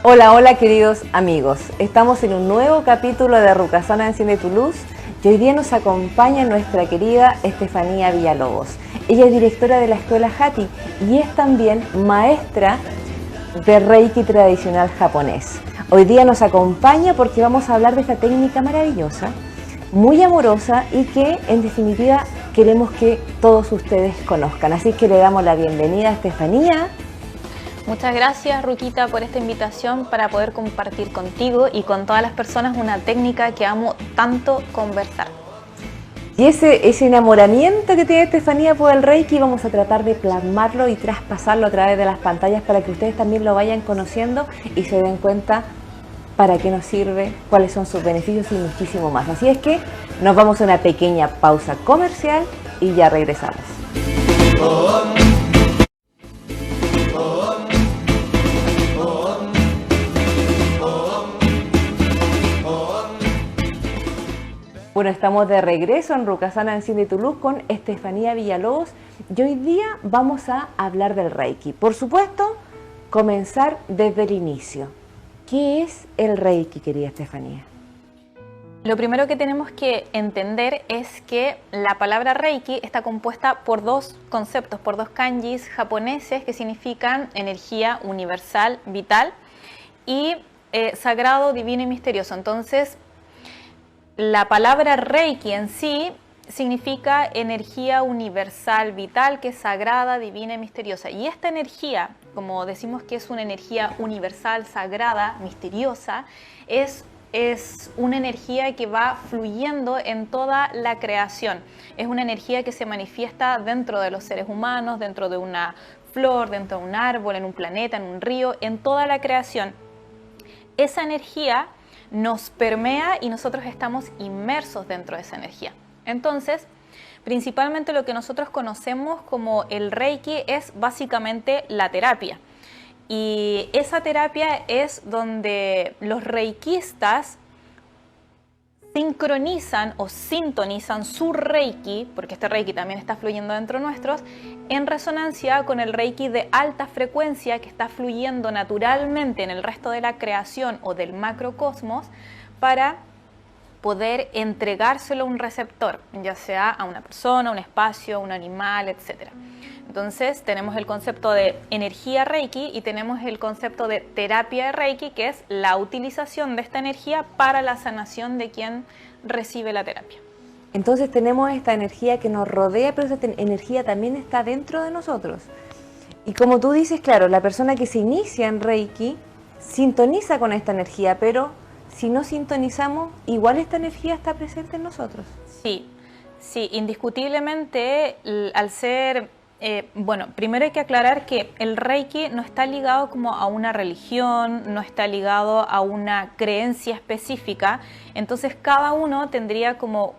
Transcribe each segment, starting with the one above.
Hola, hola queridos amigos. Estamos en un nuevo capítulo de Rukasana Enciende tu Luz y hoy día nos acompaña nuestra querida Estefanía Villalobos. Ella es directora de la Escuela Hati y es también maestra de Reiki tradicional japonés. Hoy día nos acompaña porque vamos a hablar de esta técnica maravillosa, muy amorosa y que en definitiva queremos que todos ustedes conozcan. Así que le damos la bienvenida a Estefanía. Muchas gracias, Ruquita, por esta invitación para poder compartir contigo y con todas las personas una técnica que amo tanto conversar. Y ese enamoramiento que tiene Estefanía por el Reiki vamos a tratar de plasmarlo y traspasarlo a través de las pantallas para que ustedes también lo vayan conociendo y se den cuenta para qué nos sirve, cuáles son sus beneficios y muchísimo más. Así es que nos vamos a una pequeña pausa comercial y ya regresamos. Bueno, estamos de regreso en Rukasana Enciende tu Luz con Estefanía Villalobos y hoy día vamos a hablar del Reiki. Por supuesto, comenzar desde el inicio. ¿Qué es el Reiki, querida Estefanía? Lo primero que tenemos que entender es que la palabra Reiki está compuesta por dos conceptos, por dos kanjis japoneses que significan energía universal, vital y sagrado, divino y misterioso. Entonces, la palabra Reiki en sí significa energía universal, vital, que es sagrada, divina y misteriosa. Y esta energía, como decimos que es una energía universal, sagrada, misteriosa, es una energía que va fluyendo en toda la creación. Es una energía que se manifiesta dentro de los seres humanos, dentro de una flor, dentro de un árbol, en un planeta, en un río, en toda la creación. Esa energía nos permea y nosotros estamos inmersos dentro de esa energía. Entonces, principalmente lo que nosotros conocemos como el Reiki es básicamente la terapia. Y esa terapia es donde los reikistas sincronizan o sintonizan su Reiki, porque este Reiki también está fluyendo dentro nuestros, en resonancia con el Reiki de alta frecuencia que está fluyendo naturalmente en el resto de la creación o del macrocosmos para poder entregárselo a un receptor, ya sea a una persona, un espacio, un animal, etc. Entonces tenemos el concepto de energía Reiki y tenemos el concepto de terapia de Reiki, que es la utilización de esta energía para la sanación de quien recibe la terapia. Entonces tenemos esta energía que nos rodea, pero esa energía también está dentro de nosotros. Y como tú dices, claro, la persona que se inicia en Reiki sintoniza con esta energía, pero si no sintonizamos, igual esta energía está presente en nosotros. Sí, indiscutiblemente al ser... bueno, primero hay que aclarar que el Reiki no está ligado como a una religión, no está ligado a una creencia específica, entonces cada uno tendría como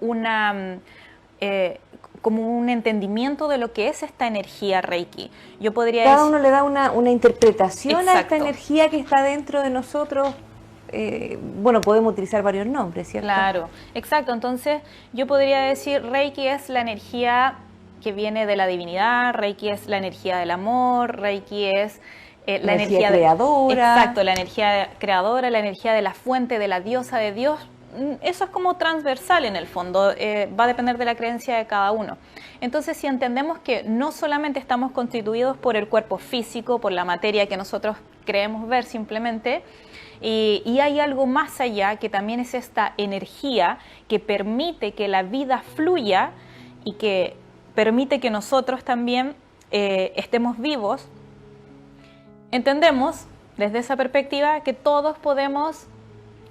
como un entendimiento de lo que es esta energía Reiki. Yo podría Cada uno le da una interpretación. Exacto. A esta energía que está dentro de nosotros. Bueno, podemos utilizar varios nombres, ¿cierto? Claro, exacto. Entonces yo podría decir Reiki es la energía que viene de la divinidad, Reiki es la energía del amor, Reiki es la energía creadora. Exacto, la energía creadora, la energía de la fuente, de la diosa de Dios. Eso es como transversal en el fondo, va a depender de la creencia de cada uno. Entonces, si entendemos que no solamente estamos constituidos por el cuerpo físico, por la materia que nosotros creemos ver simplemente, y hay algo más allá que también es esta energía que permite que la vida fluya y que permite que nosotros también estemos vivos, entendemos desde esa perspectiva que todos podemos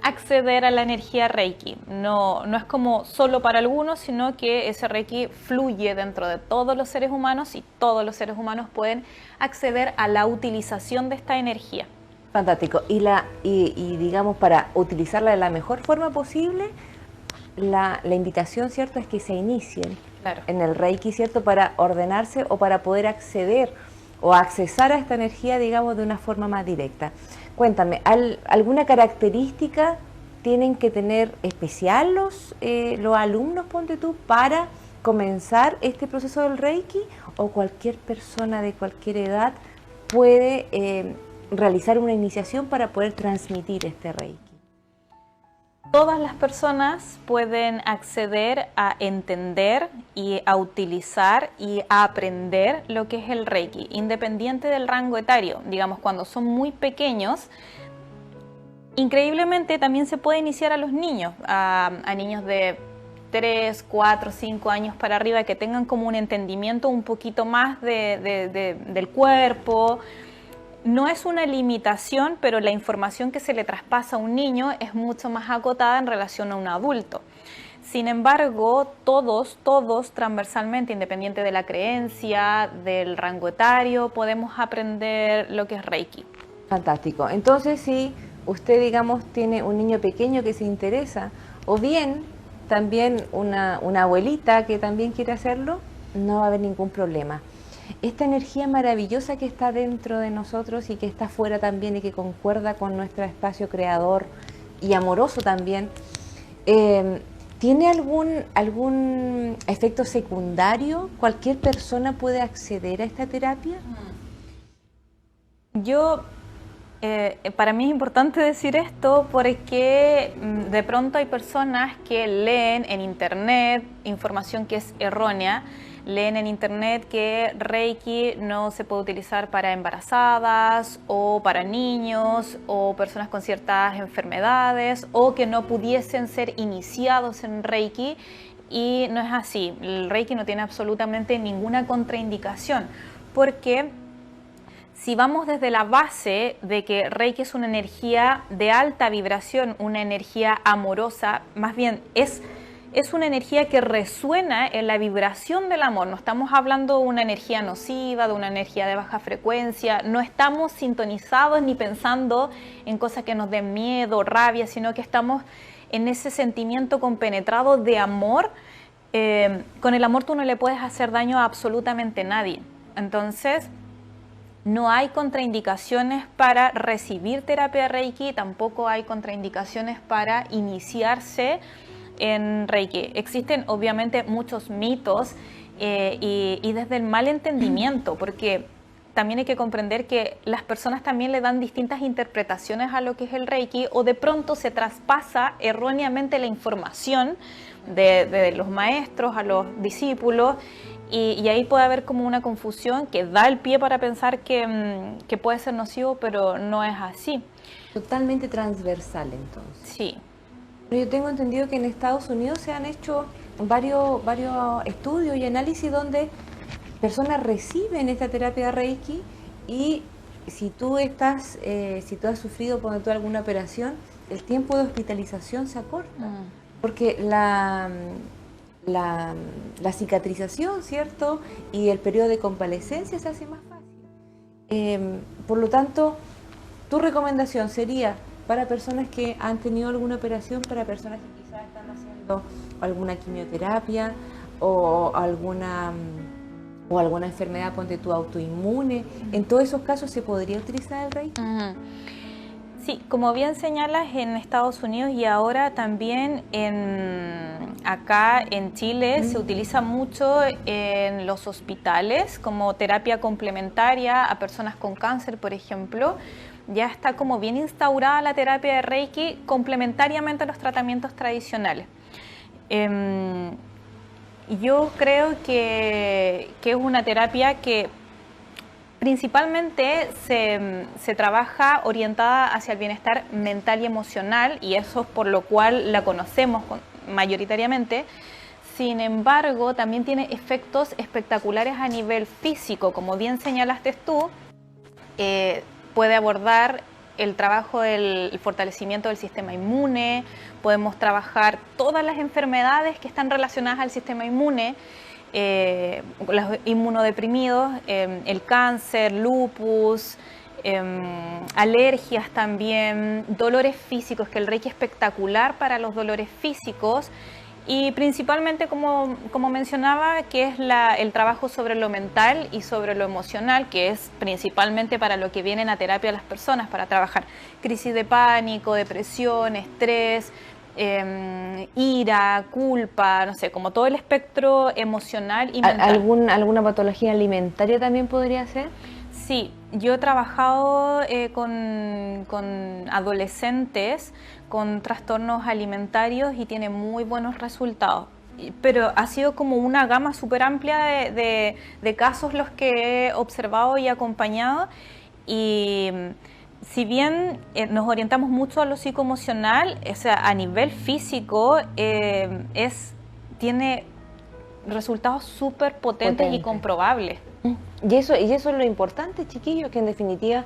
acceder a la energía Reiki. No es como solo para algunos, sino que ese Reiki fluye dentro de todos los seres humanos y todos los seres humanos pueden acceder a la utilización de esta energía. Fantástico. Y digamos, para utilizarla de la mejor forma posible, la invitación, ¿cierto?, es que se inicien en el Reiki, ¿cierto?, para ordenarse o para poder acceder o accesar a esta energía, digamos, de una forma más directa. Cuéntame, ¿alguna característica tienen que tener especial los alumnos, ponte tú, para comenzar este proceso del Reiki? ¿O cualquier persona de cualquier edad puede realizar una iniciación para poder transmitir este Reiki? Todas las personas pueden acceder a entender y a utilizar y a aprender lo que es el Reiki, independiente del rango etario. Digamos, cuando son muy pequeños, increíblemente también se puede iniciar a los niños, a niños de 3, 4, 5 años para arriba, que tengan como un entendimiento un poquito más del cuerpo. No es una limitación, pero la información que se le traspasa a un niño es mucho más acotada en relación a un adulto. Sin embargo, todos transversalmente, independiente de la creencia, del rango etario, podemos aprender lo que es Reiki. Fantástico. Entonces, si usted, digamos, tiene un niño pequeño que se interesa, o bien también una abuelita que también quiere hacerlo, no va a haber ningún problema. Esta energía maravillosa que está dentro de nosotros y que está afuera también y que concuerda con nuestro espacio creador y amoroso también, ¿tiene algún efecto secundario? ¿Cualquier persona puede acceder a esta terapia? Para mí es importante decir esto porque de pronto hay personas que leen en internet información que es errónea. Leen en internet que Reiki no se puede utilizar para embarazadas o para niños o personas con ciertas enfermedades, o que no pudiesen ser iniciados en Reiki, y no es así. El Reiki no tiene absolutamente ninguna contraindicación, porque si vamos desde la base de que Reiki es una energía de alta vibración, una energía amorosa, más bien es una energía que resuena en la vibración del amor. No estamos hablando de una energía nociva, de una energía de baja frecuencia. No estamos sintonizados ni pensando en cosas que nos den miedo, rabia, sino que estamos en ese sentimiento compenetrado de amor. Con el amor tú no le puedes hacer daño a absolutamente nadie. Entonces, no hay contraindicaciones para recibir terapia Reiki, tampoco hay contraindicaciones para iniciarse en Reiki. Existen obviamente muchos mitos y desde el mal entendimiento, porque también hay que comprender que las personas también le dan distintas interpretaciones a lo que es el Reiki, o de pronto se traspasa erróneamente la información de los maestros a los discípulos, y ahí puede haber como una confusión que da el pie para pensar que puede ser nocivo, pero no es así. Totalmente transversal, entonces. Sí. Yo tengo entendido que en Estados Unidos se han hecho varios estudios y análisis donde personas reciben esta terapia Reiki, y si tú has sufrido por alguna operación, el tiempo de hospitalización se acorta, porque la cicatrización, ¿cierto? Y el periodo de convalecencia se hace más fácil. Por lo tanto, tu recomendación sería para personas que han tenido alguna operación, para personas que quizás están haciendo alguna quimioterapia o alguna enfermedad, ponte tú, autoinmune. En todos esos casos se podría utilizar el Reiki. Sí, como bien señalas, en Estados Unidos y ahora también acá en Chile se utiliza mucho en los hospitales como terapia complementaria a personas con cáncer, por ejemplo. Ya está como bien instaurada la terapia de Reiki complementariamente a los tratamientos tradicionales. Yo creo que es una terapia que principalmente se trabaja orientada hacia el bienestar mental y emocional, y eso es por lo cual la conocemos mayoritariamente. Sin embargo, también tiene efectos espectaculares a nivel físico, como bien señalaste tú. Puede abordar el trabajo del fortalecimiento del sistema inmune, podemos trabajar todas las enfermedades que están relacionadas al sistema inmune, los inmunodeprimidos, el cáncer, lupus, alergias también, dolores físicos, que el Reiki es espectacular para los dolores físicos. Y principalmente, como mencionaba, que es el trabajo sobre lo mental y sobre lo emocional, que es principalmente para lo que vienen a terapia las personas, para trabajar crisis de pánico, depresión, estrés, ira, culpa, no sé, como todo el espectro emocional y mental. ¿Alguna patología alimentaria también podría ser? Sí, yo he trabajado con adolescentes con trastornos alimentarios y tiene muy buenos resultados. Pero ha sido como una gama súper amplia de casos los que he observado y acompañado. Y si bien nos orientamos mucho a lo psicoemocional, o sea, a nivel físico tiene resultados súper potentes y comprobables. Y eso es lo importante, chiquillos, que en definitiva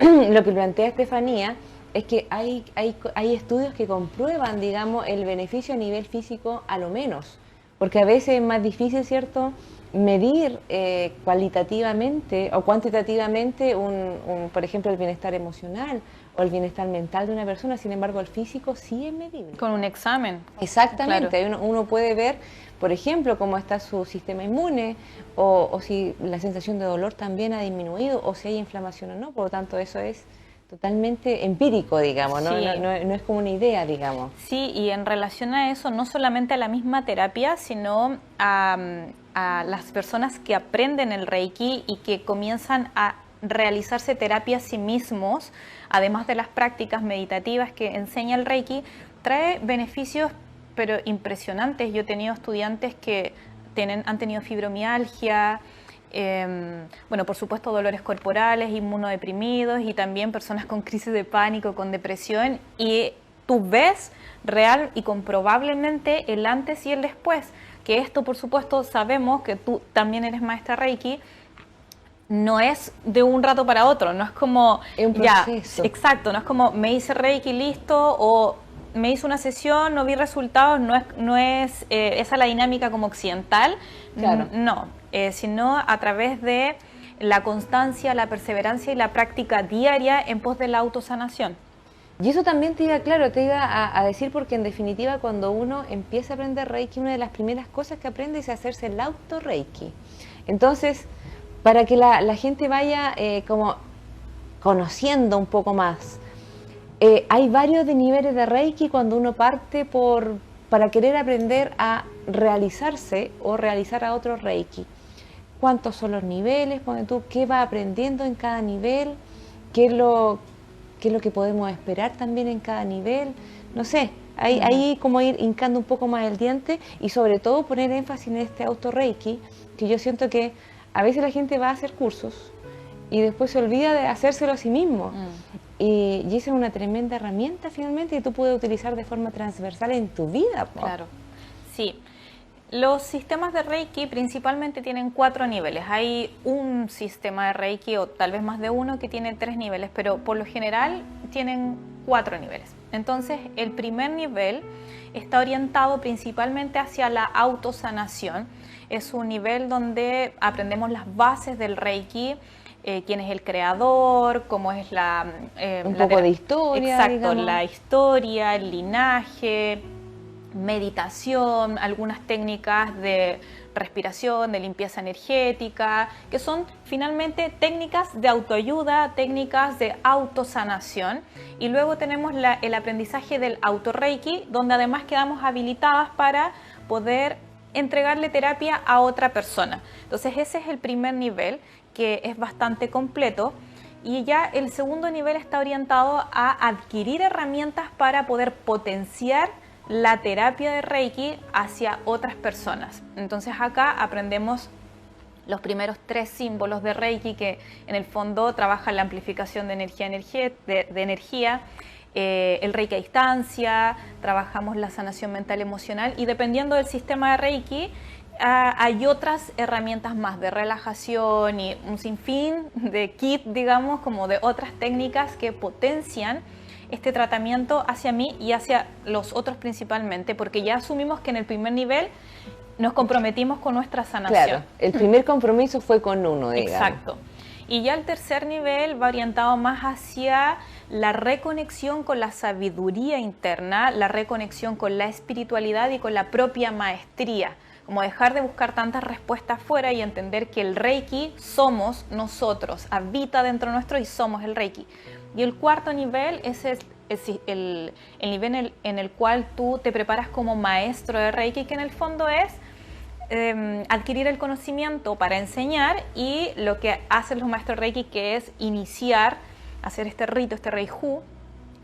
lo que plantea Estefanía es que hay estudios que comprueban, digamos, el beneficio a nivel físico a lo menos, porque a veces es más difícil, ¿cierto?, medir cualitativamente o cuantitativamente por ejemplo, el bienestar emocional o el bienestar mental de una persona. Sin embargo, el físico sí es medible. Con un examen. Exactamente, claro. Uno puede ver, por ejemplo, cómo está su sistema inmune o si la sensación de dolor también ha disminuido o si hay inflamación o no. Por lo tanto, eso es totalmente empírico, digamos, ¿no? Sí. No es como una idea, digamos. Sí, y en relación a eso, no solamente a la misma terapia, sino a las personas que aprenden el Reiki y que comienzan a realizarse terapia a sí mismos, además de las prácticas meditativas que enseña el Reiki, trae beneficios pero impresionantes. Yo he tenido estudiantes que han tenido fibromialgia, bueno, por supuesto dolores corporales, inmunodeprimidos y también personas con crisis de pánico, con depresión, y tú ves real y comprobablemente el antes y el después, que esto por supuesto sabemos que tú también eres maestra Reiki, no es de un rato para otro, no es como es un proceso. Ya, exacto, no es como me hice Reiki listo o me hice una sesión, no vi resultados, no es esa la dinámica como occidental, claro. No, sino a través de la constancia, la perseverancia y la práctica diaria en pos de la autosanación. Y eso también te iba a decir, porque en definitiva cuando uno empieza a aprender Reiki, una de las primeras cosas que aprende es hacerse el auto Reiki. Entonces, para que la gente vaya como conociendo un poco más, hay varios de niveles de Reiki cuando uno parte para querer aprender a realizarse o realizar a otro Reiki. ¿Cuántos son los niveles? ¿Qué va aprendiendo en cada nivel? ¿Qué es lo que podemos esperar también en cada nivel? No sé, ahí como ir hincando un poco más el diente y sobre todo poner énfasis en este auto Reiki, que yo siento que a veces la gente va a hacer cursos y después se olvida de hacérselo a sí mismo. Y esa es una tremenda herramienta finalmente que tú puedes utilizar de forma transversal en tu vida, po. Claro, sí. Los sistemas de Reiki principalmente tienen 4 niveles. Hay un sistema de Reiki o tal vez más de uno que tiene 3 niveles, pero por lo general tienen 4 niveles. Entonces, el primer nivel está orientado principalmente hacia la autosanación. Es un nivel donde aprendemos las bases del Reiki, quién es el creador, cómo es un poco de historia. Exacto, digamos. La historia, el linaje, meditación, algunas técnicas de respiración, de limpieza energética, que son finalmente técnicas de autoayuda, técnicas de autosanación. Y luego tenemos el aprendizaje del auto-reiki, donde además quedamos habilitadas para poder entregarle terapia a otra persona. Entonces ese es el primer nivel, que es bastante completo. Y ya el segundo nivel está orientado a adquirir herramientas para poder potenciar la terapia de Reiki hacia otras personas. Entonces acá aprendemos los primeros 3 símbolos de Reiki, que en el fondo trabajan la amplificación de energía, el Reiki a distancia, trabajamos la sanación mental emocional, y dependiendo del sistema de Reiki hay otras herramientas más de relajación y un sinfín de kit, digamos, como de otras técnicas que potencian este tratamiento hacia mí y hacia los otros principalmente, porque ya asumimos que en el primer nivel nos comprometimos con nuestra sanación. Claro, el primer compromiso fue con uno, digamos. Exacto. Y ya el tercer nivel va orientado más hacia la reconexión con la sabiduría interna, la reconexión con la espiritualidad y con la propia maestría. Como dejar de buscar tantas respuestas fuera y entender que el Reiki somos nosotros, habita dentro nuestro y somos el Reiki. Y el cuarto nivel es el nivel en el cual tú te preparas como maestro de Reiki, que en el fondo es adquirir el conocimiento para enseñar, y lo que hacen los maestros Reiki, que es iniciar, hacer este rito, este Reihu,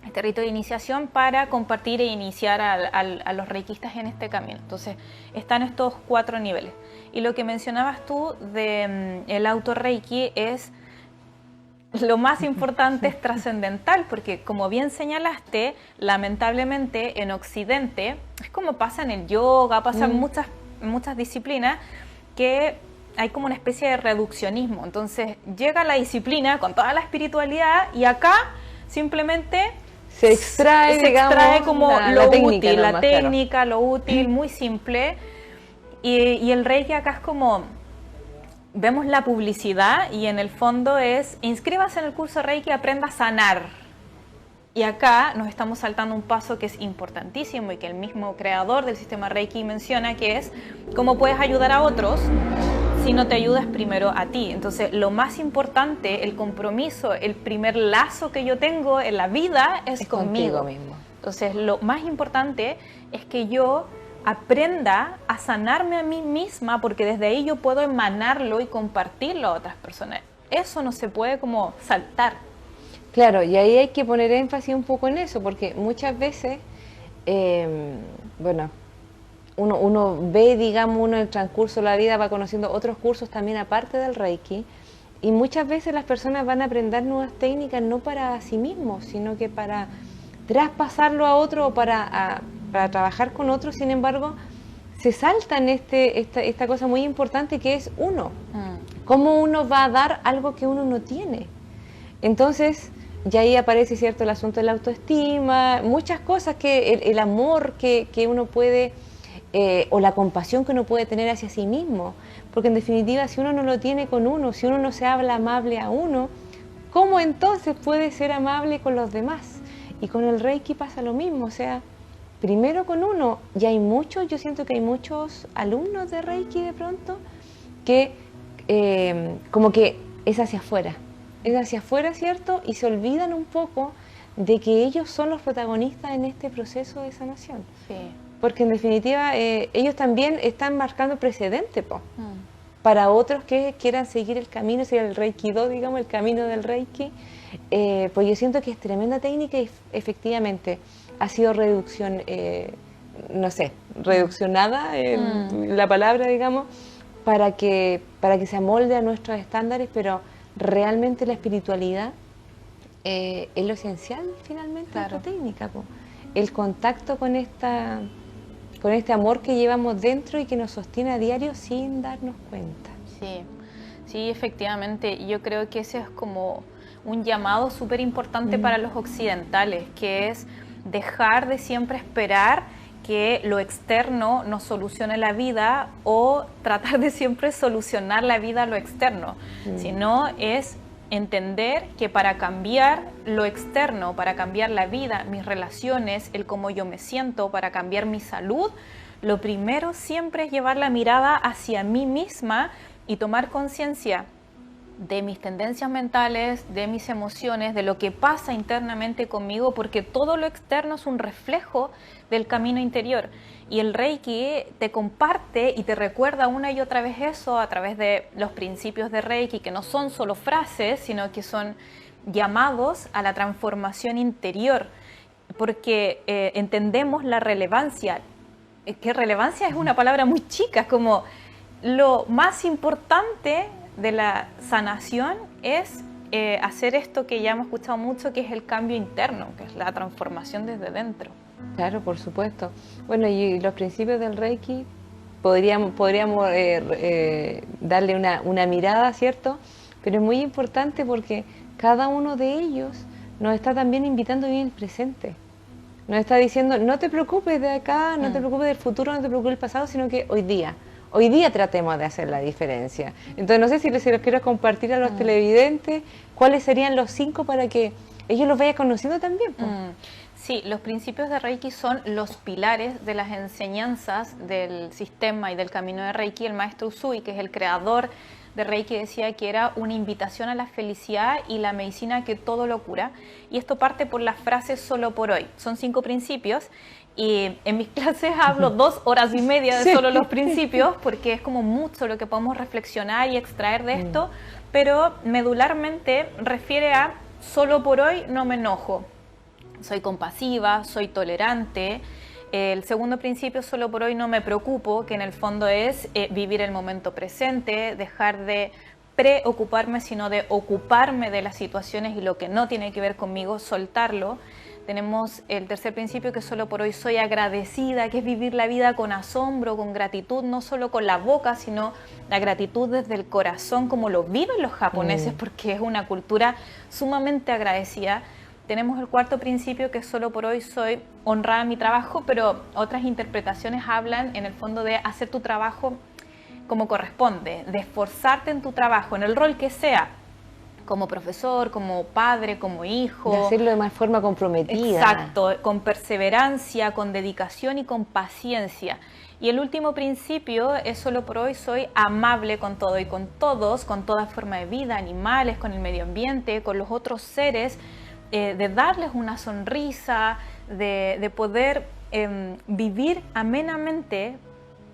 este rito de iniciación para compartir e iniciar a los reikistas en este camino. Entonces, están estos 4 niveles. Y lo que mencionabas tú de el auto Reiki es lo más importante, es trascendental, porque como bien señalaste, lamentablemente en Occidente, es como pasa en el yoga, pasa en muchas disciplinas, que hay como una especie de reduccionismo. Entonces, llega la disciplina con toda la espiritualidad y acá simplemente se extrae, digamos, como lo útil, la técnica, claro, lo útil, muy simple. Y el Reiki acá es como, vemos la publicidad y en el fondo es, inscríbase en el curso Reiki, aprenda a sanar. Y acá nos estamos saltando un paso que es importantísimo y que el mismo creador del sistema Reiki menciona, que es cómo puedes ayudar a otros si no te ayudas primero a ti. Entonces, lo más importante, el compromiso, el primer lazo que yo tengo en la vida es conmigo mismo. Entonces, lo más importante es que yo aprenda a sanarme a mí misma, porque desde ahí yo puedo emanarlo y compartirlo a otras personas. Eso no se puede como saltar. Claro, y ahí hay que poner énfasis un poco en eso, porque muchas veces, bueno, uno ve, digamos, uno en el transcurso de la vida va conociendo otros cursos también aparte del Reiki, y muchas veces las personas van a aprender nuevas técnicas no para sí mismos, sino que para traspasarlo a otro o para trabajar con otro. Sin embargo, se saltan esta cosa muy importante que es uno. ¿Cómo uno va a dar algo que uno no tiene? Entonces, ya ahí aparece, ¿cierto?, el asunto de la autoestima, muchas cosas, que el amor que uno puede, o la compasión que uno puede tener hacia sí mismo. Porque en definitiva, si uno no lo tiene con uno, si uno no se habla amable a uno, ¿cómo entonces puede ser amable con los demás? Y con el Reiki pasa lo mismo, o sea, primero con uno. Y hay muchos, yo siento que hay muchos alumnos de Reiki de pronto que como que es hacia afuera, ¿cierto? Y se olvidan un poco de que ellos son los protagonistas en este proceso de sanación. Sí. Porque en definitiva ellos también están marcando precedente para otros que quieran seguir el camino, sería el Reiki 2, digamos, el camino del Reiki. Pues yo siento que es tremenda técnica y efectivamente ha sido reduccionada la palabra, digamos, para que se amolde a nuestros estándares, pero realmente la espiritualidad es lo esencial finalmente de esta técnica, el contacto con este amor que llevamos dentro y que nos sostiene a diario sin darnos cuenta. Sí, efectivamente, yo creo que ese es como un llamado súper importante para los occidentales, que es dejar de siempre esperar que lo externo nos solucione la vida, o tratar de siempre solucionar la vida a lo externo, sino es entender que para cambiar lo externo, para cambiar la vida, mis relaciones, el cómo yo me siento, para cambiar mi salud, lo primero siempre es llevar la mirada hacia mí misma y tomar conciencia de mis tendencias mentales, de mis emociones, de lo que pasa internamente conmigo, porque todo lo externo es un reflejo del camino interior. Y el Reiki te comparte y te recuerda una y otra vez eso a través de los principios de Reiki, que no son solo frases, sino que son llamados a la transformación interior, porque entendemos la relevancia. Que relevancia es una palabra muy chica, como lo más importante de la sanación es hacer esto que ya hemos escuchado mucho, que es el cambio interno, que es la transformación desde dentro. Claro, por supuesto. Bueno, y los principios del Reiki podríamos darle una mirada, ¿cierto? Pero es muy importante porque cada uno de ellos nos está también invitando a vivir el presente. Nos está diciendo, no te preocupes de acá, no te preocupes del futuro, no te preocupes del pasado, sino que hoy día tratemos de hacer la diferencia. Entonces, no sé si los quiero compartir a los televidentes, cuáles serían los 5 para que ellos los vayan conociendo también. Sí, los principios de Reiki son los pilares de las enseñanzas del sistema y del camino de Reiki. El maestro Usui, que es el creador de Reiki, decía que era una invitación a la felicidad y la medicina que todo lo cura. Y esto parte por la frase solo por hoy. Son 5 principios Y en mis clases hablo 2 horas y media de solo los principios, porque es como mucho lo que podemos reflexionar y extraer de esto, pero medularmente refiere a solo por hoy no me enojo. Soy compasiva, soy tolerante. El segundo principio, solo por hoy no me preocupo, que en el fondo es vivir el momento presente, dejar de preocuparme, sino de ocuparme de las situaciones y lo que no tiene que ver conmigo, soltarlo. Tenemos el tercer principio, que solo por hoy soy agradecida, que es vivir la vida con asombro, con gratitud, no solo con la boca, sino la gratitud desde el corazón, como lo viven los japoneses, porque es una cultura sumamente agradecida. Tenemos el cuarto principio, que solo por hoy soy honrada en mi trabajo, pero otras interpretaciones hablan en el fondo de hacer tu trabajo como corresponde, de esforzarte en tu trabajo, en el rol que sea, como profesor, como padre, como hijo. De hacerlo de más forma comprometida. Exacto, con perseverancia, con dedicación y con paciencia. Y el último principio es solo por hoy soy amable con todo y con todos, con toda forma de vida, animales, con el medio ambiente, con los otros seres, de darles una sonrisa, de poder vivir amenamente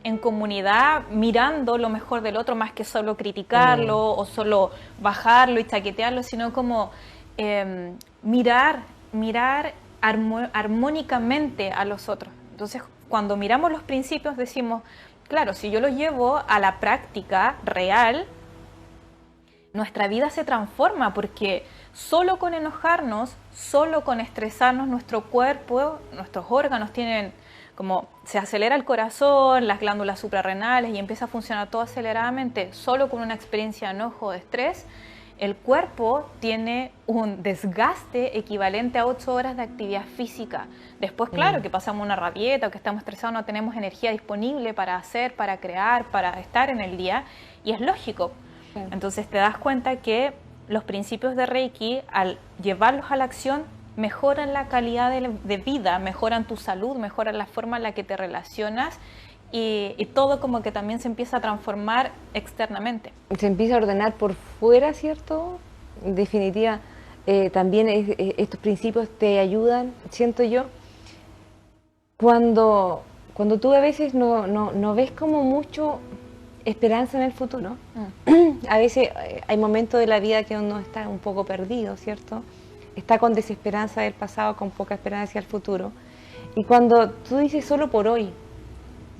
en comunidad, mirando lo mejor del otro, más que solo criticarlo o solo bajarlo y chaquetearlo, sino como mirar armónicamente a los otros. Entonces, cuando miramos los principios decimos, claro, si yo los llevo a la práctica real, nuestra vida se transforma, porque solo con enojarnos, solo con estresarnos, nuestro cuerpo, nuestros órganos tienen como se acelera el corazón, las glándulas suprarrenales y empieza a funcionar todo aceleradamente. Solo con una experiencia de enojo o de estrés, el cuerpo tiene un desgaste equivalente a 8 horas de actividad física. Después, claro, que pasamos una rabieta o que estamos estresados, no tenemos energía disponible para hacer, para crear, para estar en el día, y es lógico. Entonces te das cuenta que los principios de Reiki, al llevarlos a la acción, mejoran la calidad de vida, mejoran tu salud, mejoran la forma en la que te relacionas y todo como que también se empieza a transformar externamente. Se empieza a ordenar por fuera, ¿cierto? En definitiva, también estos principios te ayudan, siento yo, cuando tú a veces no ves como mucho esperanza en el futuro. A veces hay momentos de la vida que uno está un poco perdido, ¿cierto? Está con desesperanza del pasado, con poca esperanza hacia el futuro. Y cuando tú dices solo por hoy,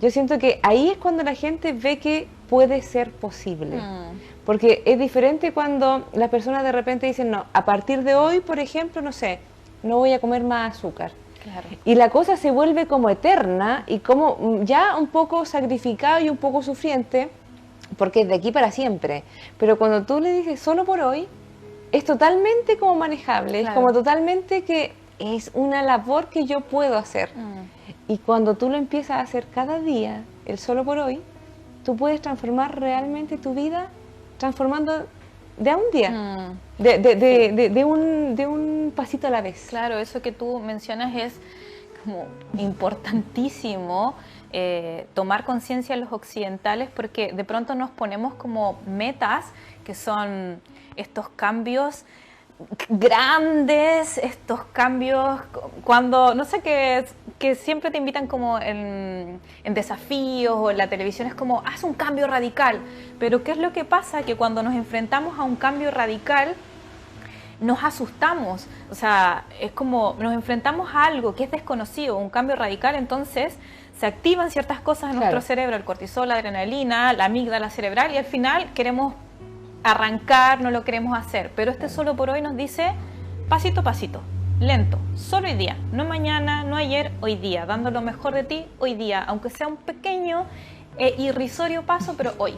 yo siento que ahí es cuando la gente ve que puede ser posible. Porque es diferente cuando las personas de repente dicen, no, a partir de hoy, por ejemplo, no sé, no voy a comer más azúcar. Claro. Y la cosa se vuelve como eterna y como ya un poco sacrificado y un poco sufriente, porque es de aquí para siempre. Pero cuando tú le dices solo por hoy, es totalmente como manejable, claro. Es como totalmente que es una labor que yo puedo hacer. Y cuando tú lo empiezas a hacer cada día, el solo por hoy, tú puedes transformar realmente tu vida, transformando de a un día, de un pasito a la vez. Claro, eso que tú mencionas es como importantísimo, tomar conciencia los occidentales, porque de pronto nos ponemos como metas que son estos cambios grandes, estos cambios cuando, no sé, que siempre te invitan como en desafíos o en la televisión, es como, haz un cambio radical. Pero ¿qué es lo que pasa? Que cuando nos enfrentamos a un cambio radical, nos asustamos. O sea, es como, nos enfrentamos a algo que es desconocido, un cambio radical, entonces se activan ciertas cosas en nuestro cerebro, el cortisol, la adrenalina, la amígdala cerebral, y al final queremos arrancar, no lo queremos hacer. Pero este solo por hoy nos dice pasito a pasito, lento, solo hoy día, no mañana, no ayer, hoy día, dando lo mejor de ti hoy día, aunque sea un pequeño irrisorio paso, pero hoy.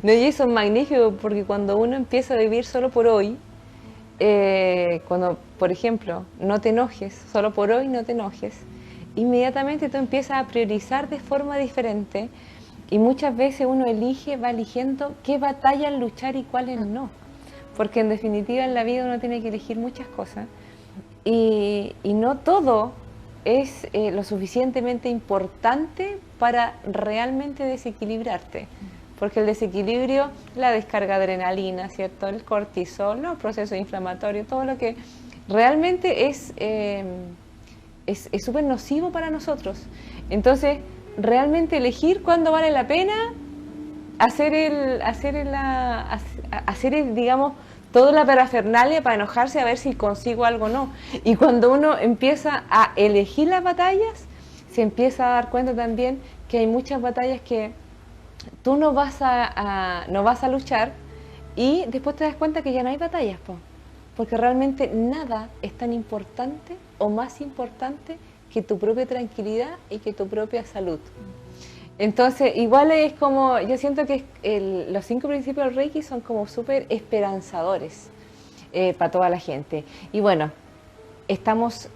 No, y eso es magnífico, porque cuando uno empieza a vivir solo por hoy, cuando, por ejemplo, no te enojes, solo por hoy no te enojes, inmediatamente tú empiezas a priorizar de forma diferente. Y muchas veces uno va eligiendo qué batallas luchar y cuáles no. Porque en definitiva en la vida uno tiene que elegir muchas cosas. Y no todo es lo suficientemente importante para realmente desequilibrarte. Porque el desequilibrio, la descarga de adrenalina, ¿cierto? El cortisol, los procesos inflamatorios, todo lo que realmente es es súper nocivo para nosotros. Entonces, realmente elegir cuándo vale la pena hacer digamos, toda la parafernalia para enojarse a ver si consigo algo o no. Y cuando uno empieza a elegir las batallas, se empieza a dar cuenta también que hay muchas batallas que tú no vas a luchar, y después te das cuenta que ya no hay batallas, porque realmente nada es tan importante o más importante que tu propia tranquilidad y que tu propia salud. Entonces, igual es como, yo siento que los 5 principios del Reiki son como súper esperanzadores para toda la gente. Y bueno, estamos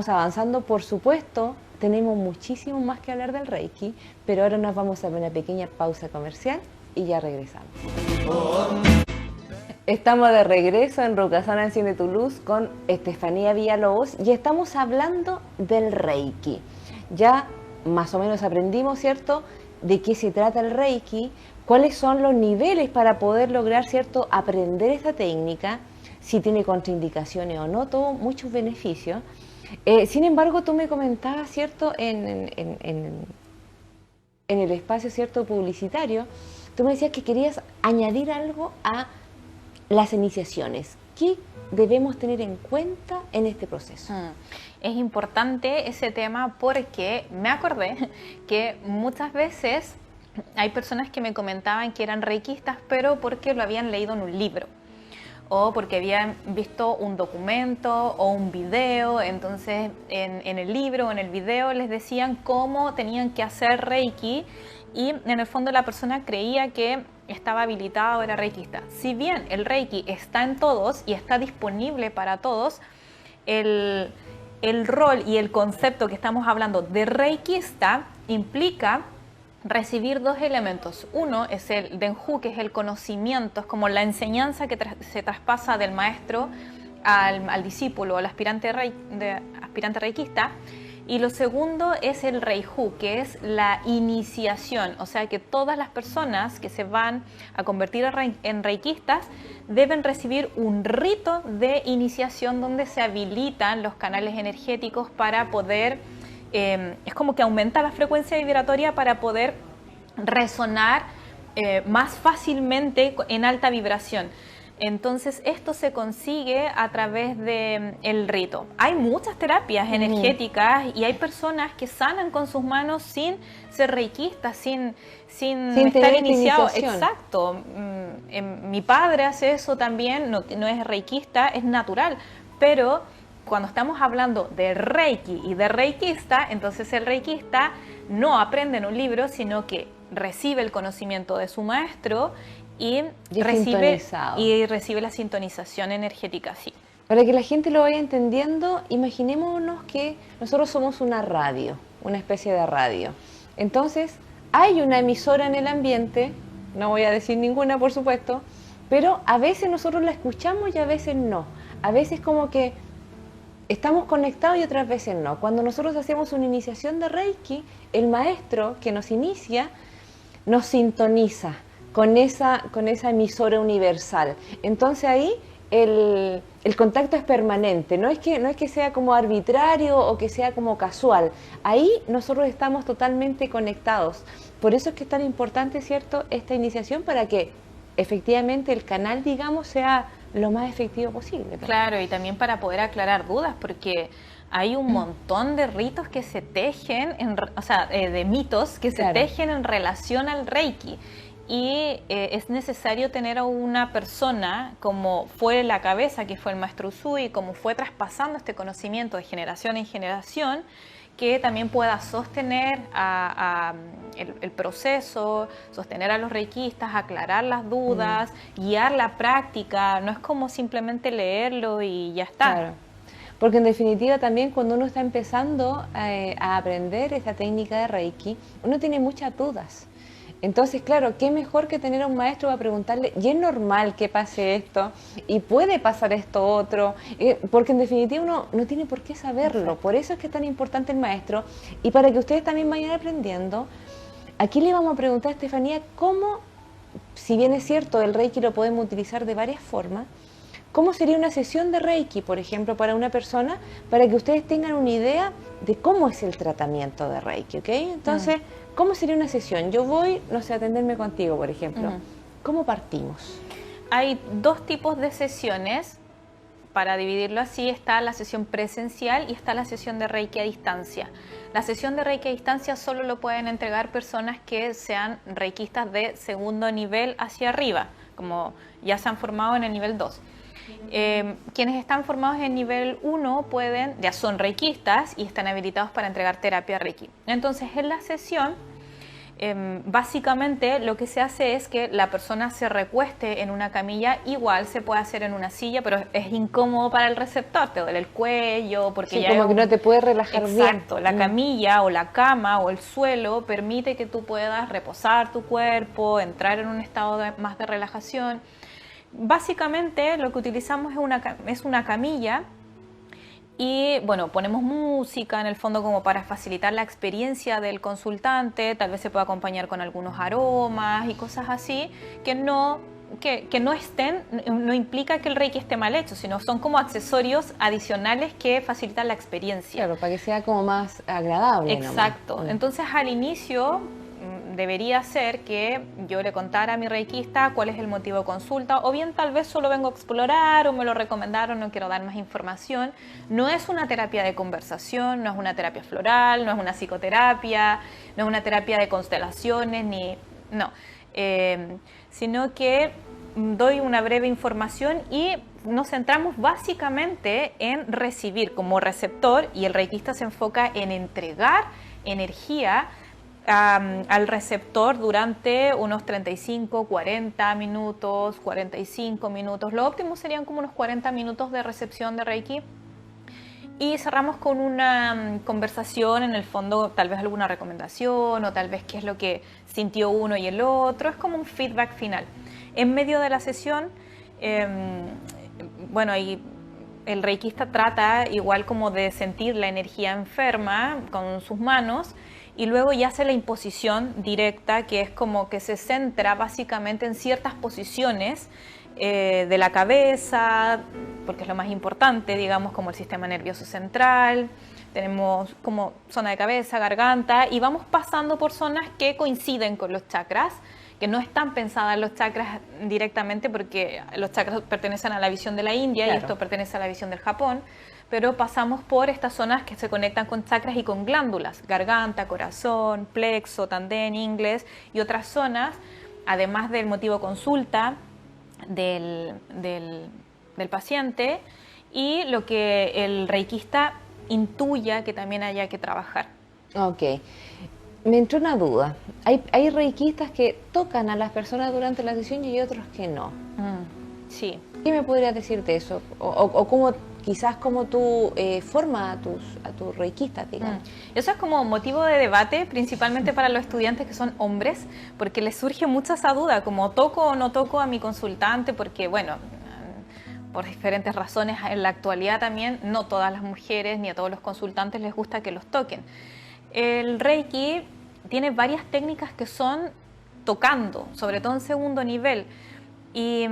avanzando, por supuesto, tenemos muchísimo más que hablar del Reiki, pero ahora nos vamos a una pequeña pausa comercial y ya regresamos. Estamos de regreso en Rukasana Enciende tu Luz con Estefanía Villalobos y estamos hablando del Reiki. Ya más o menos aprendimos, ¿cierto?, de qué se trata el Reiki, cuáles son los niveles para poder lograr, ¿cierto?, aprender esta técnica, si tiene contraindicaciones o no, todo, muchos beneficios. Sin embargo, tú me comentabas, ¿cierto?, en el espacio, ¿cierto?, publicitario, tú me decías que querías añadir algo a las iniciaciones. ¿Qué debemos tener en cuenta en este proceso? Es importante ese tema porque me acordé que muchas veces hay personas que me comentaban que eran reikistas, pero porque lo habían leído en un libro o porque habían visto un documento o un video. Entonces en el libro o en el video les decían cómo tenían que hacer Reiki y en el fondo la persona creía que estaba habilitada o era reikista. Si bien el Reiki está en todos y está disponible para todos, el rol y el concepto que estamos hablando de reikista implica recibir 2 elementos. Uno es el Denhu, que es el conocimiento, es como la enseñanza que se traspasa del maestro al discípulo, al aspirante reikista. Y lo segundo es el Reihu, que es la iniciación, o sea que todas las personas que se van a convertir en reikistas deben recibir un rito de iniciación donde se habilitan los canales energéticos para poder, es como que aumenta la frecuencia vibratoria para poder resonar más fácilmente en alta vibración. Entonces esto se consigue a través del rito. Hay muchas terapias energéticas y hay personas que sanan con sus manos sin ser reikistas, sin estar iniciados. Exacto. Mi padre hace eso también, no es reikista, es natural, pero cuando estamos hablando de Reiki y de reikista, entonces el reikista no aprende en un libro, sino que recibe el conocimiento de su maestro y recibe la sintonización energética, sí. Para que la gente lo vaya entendiendo, imaginémonos que nosotros somos una radio, una especie de radio. Entonces, hay una emisora en el ambiente, no voy a decir ninguna, por supuesto, pero a veces nosotros la escuchamos y a veces no. A veces como que estamos conectados y otras veces no. Cuando nosotros hacemos una iniciación de Reiki, el maestro que nos inicia nos sintoniza con esa emisora universal. Entonces ahí el contacto es permanente, no es que sea como arbitrario o que sea como casual. Ahí nosotros estamos totalmente conectados. Por eso es que es tan importante, ¿cierto?, esta iniciación, para que efectivamente el canal, digamos, sea lo más efectivo posible. Claro, y también para poder aclarar dudas, porque hay un montón de ritos que se tejen, de mitos que se tejen en relación al Reiki. Y es necesario tener a una persona, como fue la cabeza, que fue el maestro Usui, como fue traspasando este conocimiento de generación en generación, que también pueda sostener el proceso, sostener a los reikistas, aclarar las dudas, guiar la práctica. No es como simplemente leerlo y ya está. Claro. Porque en definitiva también cuando uno está empezando a aprender esta técnica de Reiki, uno tiene muchas dudas. Entonces, claro, qué mejor que tener a un maestro para preguntarle, y es normal que pase esto, y puede pasar esto otro, porque en definitiva uno no tiene por qué saberlo. Exacto. Por eso es que es tan importante el maestro, y para que ustedes también vayan aprendiendo. Aquí le vamos a preguntar a Estefanía cómo, si bien es cierto, el Reiki lo podemos utilizar de varias formas, ¿Cómo sería una sesión de Reiki, por ejemplo, para una persona, para que ustedes tengan una idea de cómo es el tratamiento de Reiki, ¿ok? Entonces, ¿cómo sería una sesión? Yo voy, no sé, a atenderme contigo, por ejemplo. ¿Cómo partimos? Hay dos tipos de sesiones. Para dividirlo así, está la sesión presencial y está la sesión de Reiki a distancia. La sesión de Reiki a distancia solo lo pueden entregar personas que sean reikistas de segundo nivel hacia arriba, como ya se han formado en el nivel 2. Quienes están formados en nivel 1 ya son reikistas y están habilitados para entregar terapia Reiki. Entonces, en la sesión, básicamente lo que se hace es que la persona se recueste en una camilla, igual se puede hacer en una silla, pero es incómodo para el receptor, te duele el cuello, porque sí, ya como que no te puedes relajar bien. Exacto, la camilla o la cama o el suelo permite que tú puedas reposar tu cuerpo, entrar en un estado más de relajación. Básicamente lo que utilizamos es una camilla. Y bueno, ponemos música en el fondo como para facilitar la experiencia del consultante, tal vez se puede acompañar con algunos aromas y cosas así, que no implica que el Reiki esté mal hecho, sino son como accesorios adicionales que facilitan la experiencia. Claro, para que sea como más agradable. Exacto. Entonces al inicio debería ser que yo le contara a mi reikista cuál es el motivo de consulta, o bien tal vez solo vengo a explorar o me lo recomendaron, no quiero dar más información. No es una terapia de conversación, no es una terapia floral, no es una psicoterapia, no es una terapia de constelaciones, sino que doy una breve información y nos centramos básicamente en recibir como receptor, y el reikista se enfoca en entregar energía al receptor durante unos 35, 40 minutos, 45 minutos. Lo óptimo serían como unos 40 minutos de recepción de Reiki. Y cerramos con una conversación, en el fondo tal vez alguna recomendación o tal vez qué es lo que sintió uno y el otro. Es como un feedback final. En medio de la sesión, ahí el reikista trata igual como de sentir la energía enferma con sus manos, y luego ya hace la imposición directa, que es como que se centra básicamente en ciertas posiciones de la cabeza, porque es lo más importante, digamos, como el sistema nervioso central. Tenemos como zona de cabeza, garganta, y vamos pasando por zonas que coinciden con los chakras, que no están pensadas los chakras directamente, porque los chakras pertenecen a la visión de la India, claro, y esto pertenece a la visión del Japón, pero pasamos por estas zonas que se conectan con chakras y con glándulas, garganta, corazón, plexo, tandén, inglés y otras zonas, además del motivo consulta del paciente y lo que el reikista intuya que también haya que trabajar. Ok. Me entró una duda. Hay reikistas que tocan a las personas durante la sesión y hay otros que no. Sí. ¿Qué me podrías decir de eso? O cómo, quizás cómo tú formas a tus reikistas, digamos. Eso es como motivo de debate, principalmente para los estudiantes que son hombres, porque les surge mucha esa duda, como toco o no toco a mi consultante, porque bueno, por diferentes razones en la actualidad también, no todas las mujeres ni a todos los consultantes les gusta que los toquen. El Reiki tiene varias técnicas que son tocando, sobre todo en segundo nivel. Y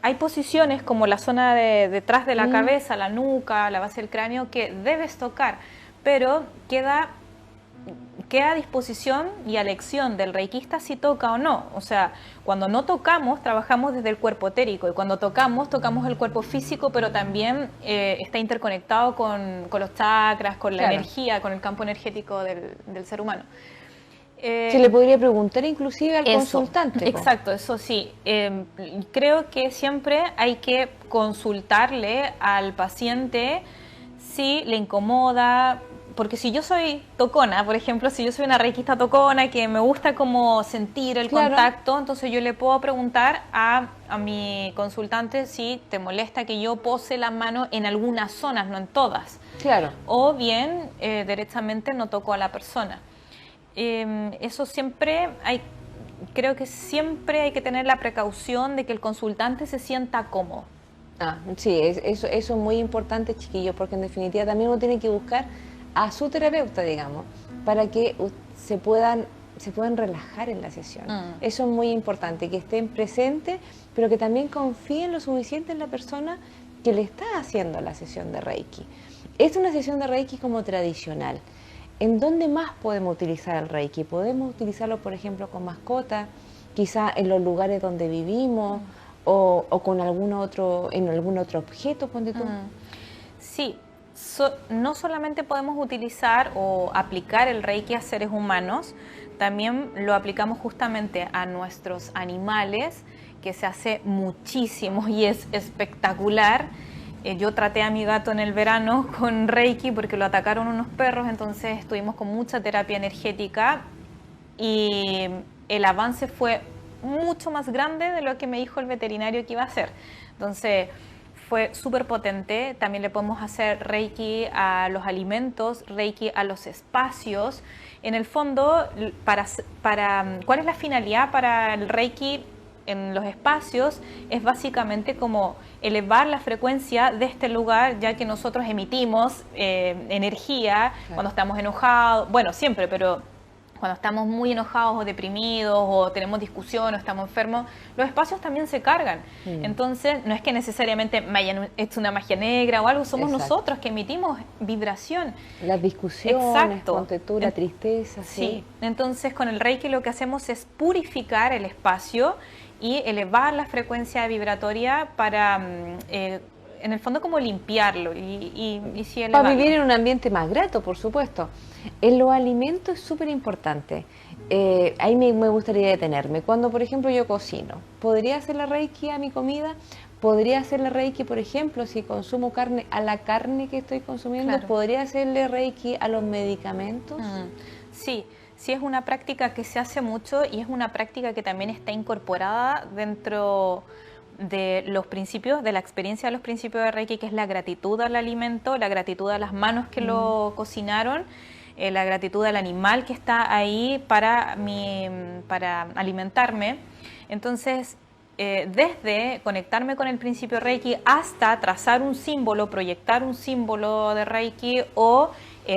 hay posiciones como la zona de detrás de la cabeza, la nuca, la base del cráneo, que debes tocar, pero queda a disposición y a elección del reikista si toca o no. O sea, cuando no tocamos, trabajamos desde el cuerpo etérico, y cuando tocamos el cuerpo físico, pero también está interconectado con los chakras, con la claro, energía, con el campo energético del ser humano. Se le podría preguntar inclusive al consultante. Exacto, eso sí. Creo que siempre hay que consultarle al paciente si le incomoda, porque si yo soy tocona, por ejemplo, si yo soy una reikista tocona que me gusta como sentir el contacto, entonces yo le puedo preguntar a mi consultante si te molesta que yo pose la mano en algunas zonas, no en todas. Claro. O bien, derechamente no toco a la persona. Eso creo que siempre hay que tener la precaución de que el consultante se sienta cómodo. Sí, eso es muy importante, chiquillos, porque en definitiva también uno tiene que buscar a su terapeuta, digamos, para que se puedan relajar en la sesión. Eso es muy importante, que estén presentes, pero que también confíen lo suficiente en la persona que le está haciendo la sesión de Reiki. Es una sesión de Reiki como tradicional. ¿En dónde más podemos utilizar el Reiki? Podemos utilizarlo, por ejemplo, con mascotas, quizá en los lugares donde vivimos o con algún otro objeto, ponte tú. Sí, no solamente podemos utilizar o aplicar el Reiki a seres humanos, también lo aplicamos justamente a nuestros animales, que se hace muchísimo y es espectacular. Yo traté a mi gato en el verano con Reiki porque lo atacaron unos perros, entonces estuvimos con mucha terapia energética y el avance fue mucho más grande de lo que me dijo el veterinario que iba a hacer. Entonces fue súper potente. También le podemos hacer Reiki a los alimentos, Reiki a los espacios. En el fondo, ¿cuál es la finalidad para el Reiki en los espacios? Es básicamente como elevar la frecuencia de este lugar, ya que nosotros emitimos energía cuando estamos enojados, bueno, siempre, pero cuando estamos muy enojados o deprimidos o tenemos discusión o estamos enfermos, los espacios también se cargan. Entonces, no es que necesariamente es una magia negra o algo, somos nosotros que emitimos vibración. Las discusiones, ponte tú, la tristeza. Sí, entonces con el Reiki lo que hacemos es purificar el espacio y elevar la frecuencia vibratoria para, en el fondo, como limpiarlo y sí elevarlo. Para vivir en un ambiente más grato, por supuesto. En los alimentos es súper importante. Ahí me gustaría detenerme. Cuando, por ejemplo, yo cocino, ¿podría hacerle Reiki a mi comida? ¿Podría hacerle Reiki, por ejemplo, si consumo carne, a la carne que estoy consumiendo? Claro. ¿Podría hacerle Reiki a los medicamentos? Sí. Sí, es una práctica que se hace mucho y es una práctica que también está incorporada dentro de los principios, de la experiencia de los principios de Reiki, que es la gratitud al alimento, la gratitud a las manos que lo cocinaron, la gratitud al animal que está ahí para alimentarme. Entonces, desde conectarme con el principio Reiki hasta trazar un símbolo, proyectar un símbolo de Reiki o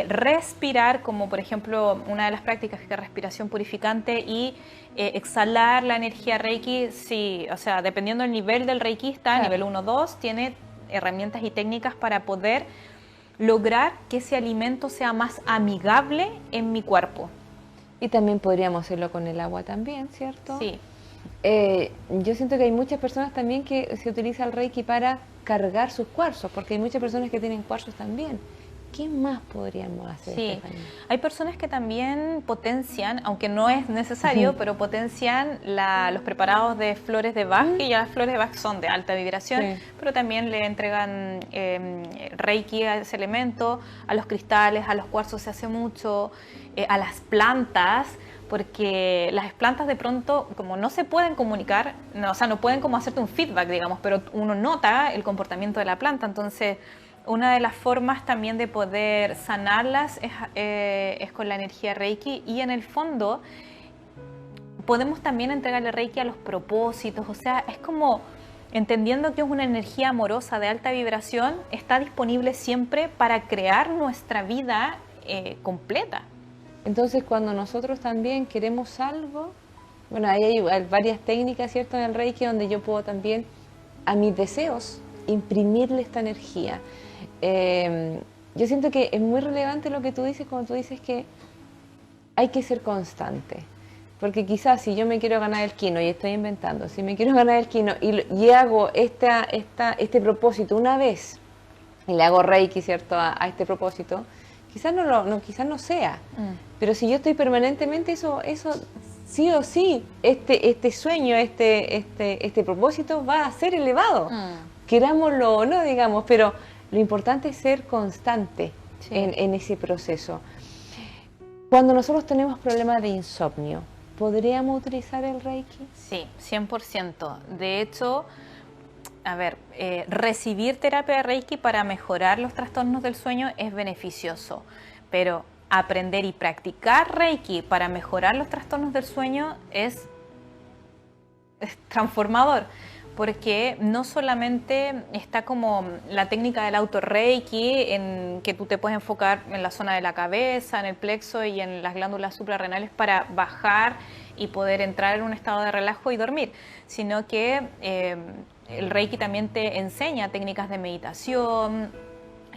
respirar, como por ejemplo una de las prácticas que es respiración purificante y exhalar la energía Reiki, sí, o sea, dependiendo del nivel del reikista, claro. Nivel 1 2, tiene herramientas y técnicas para poder lograr que ese alimento sea más amigable en mi cuerpo. Y también podríamos hacerlo con el agua también, ¿cierto? Sí. Yo siento que hay muchas personas también que se utiliza el Reiki para cargar sus cuarzos, porque hay muchas personas que tienen cuarzos también. ¿Qué más podríamos hacer? Sí, Estefanía? Hay personas que también potencian, aunque no es necesario, pero potencian los preparados de flores de Bach, que ya las flores de Bach son de alta vibración, pero también le entregan Reiki a ese elemento, a los cristales, a los cuarzos se hace mucho, a las plantas, porque las plantas de pronto, como no se pueden comunicar, o sea, no pueden como hacerte un feedback, digamos, pero uno nota el comportamiento de la planta, entonces una de las formas también de poder sanarlas es con la energía Reiki y en el fondo podemos también entregarle Reiki a los propósitos, o sea, es como entendiendo que es una energía amorosa de alta vibración, está disponible siempre para crear nuestra vida completa. Entonces, cuando nosotros también queremos algo, bueno, ahí hay varias técnicas, ¿cierto?, en el Reiki, donde yo puedo también a mis deseos imprimirle esta energía. Yo siento que es muy relevante lo que tú dices cuando tú dices que hay que ser constante, porque quizás si yo me quiero ganar el kino y estoy inventando, si me quiero ganar el kino y hago este propósito una vez y le hago Reiki, ¿cierto?, a este propósito, quizás no sea, pero si yo estoy permanentemente, eso sí o sí, este sueño, este propósito va a ser elevado, querámoslo o no, digamos, pero lo importante es ser constante en ese proceso. Cuando nosotros tenemos problemas de insomnio, ¿podríamos utilizar el Reiki? Sí, 100%. De hecho, recibir terapia de Reiki para mejorar los trastornos del sueño es beneficioso, pero aprender y practicar Reiki para mejorar los trastornos del sueño es transformador, porque no solamente está como la técnica del auto-Reiki, en que tú te puedes enfocar en la zona de la cabeza, en el plexo y en las glándulas suprarrenales para bajar y poder entrar en un estado de relajo y dormir, sino que el Reiki también te enseña técnicas de meditación